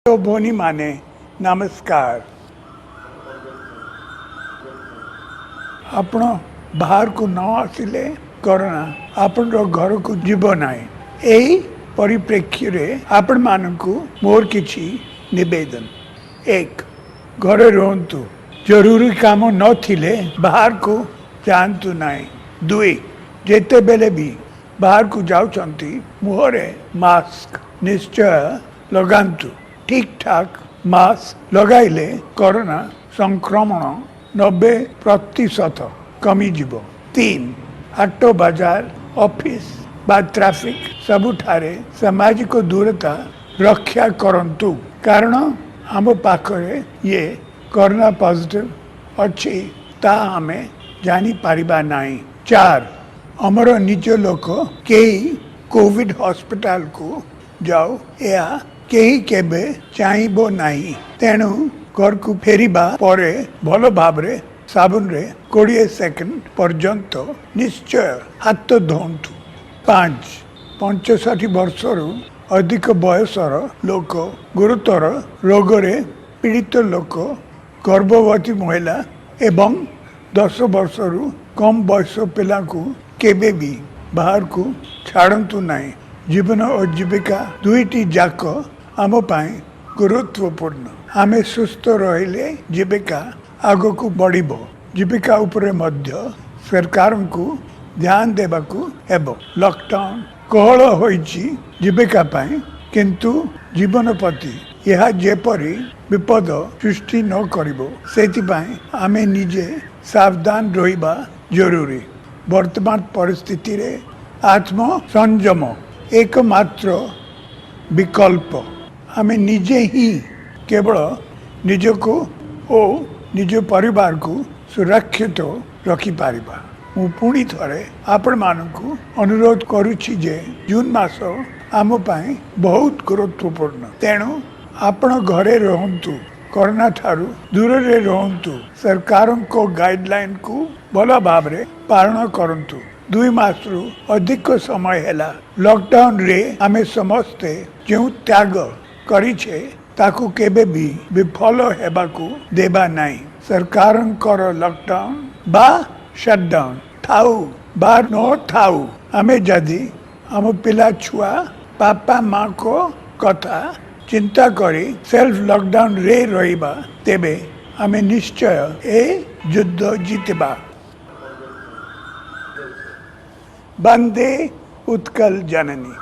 तो भोनी माने नमस्कार। आपण बाहर को न आसिले कोरोना आपण घर को जीव नाई। यही परिप्रेक्षी रे आपण मानकु मोर किछि निवेदन। एक, घरे रहंतु, जरूरी काम न थिले बाहर को जांतु नाई। दुई, जेते बेले भी बाहर को जाउछंती मुहरे मास्क निश्चय लगांतु। ठीक ठाक मास्क लगाइले कोरोना संक्रमण 90% कमिजिब। तीन, हाट बाजार ऑफिस बा ट्रैफिक सबुठारे सामाजिक दूरता रक्षा करंतु, कारण हम पाखरे ये कोरोना पॉजिटिव अच्छी ता हमें जानी पारिबा नाई। चार, हमर निज लोक केही कोविड हॉस्पिटल को जाओ या केही केबे चाहिबो नाही। तेणु घर को फेरिबा परे भल भावरे साबुन रे 20 सेकंड पर्यंत निश्चय हाथ धोंतु। 5, 65 वर्षरु अधिक बयसर लोक, गुरुतर रोगरे पीड़ित लोक, गर्भवती महिला एवं 10 वर्षरु कम बयस पिला को केबे भी बाहर को छाड़ंतु नहीं। जीवन और जीविका दुईटी जाक आम पाई गुरुत्वपूर्ण। आमे सुस्थ रहिले जीविका आगो को बढ़िबो। जीविका उपरे मध्य सरकार को ध्यान देबाकू हेबो। लॉकडाउन कोहल होईची जीविका पाई, किंतु जीवन प्रति यह जेपरी विपद सृष्टि न करिबो सेतिपाई आमे निजे सावधान रहिबा जरूरी। वर्तमान परिस्थिति रे आत्म संयम एकमात्र विकल्प। आमे निजे ही केवल निजको और निज परिवार को सुरक्षित रखि पारिबा। मु पुणी थरे आपण मानकु अनुरोध करूछि जे जून मास आम पाई बहुत गुरुत्वपूर्ण। तेणु आपण घरे रहंतु, कोरोना ठारू दूर रे रहंतु, सरकार को गाइडलाइन को भल भाव रे पालन करंतु। 2 मास रु अधिक समय हैला लॉकडाउन रे आमे समस्ते जो त्याग करिछे ताकू केबे भी विफल हेबाकू देबा नाही। सरकार लॉकडाउन बा शटडाउन थाऊ बा न थाऊ, आमे जदि आम पिला छुआ पापा माँ को कथा चिंता करी सेल्फ लॉकडाउन रे रहिबा, तेबे आमे निश्चय ए युद्ध जीतबा। वंदे उत्कल जननी।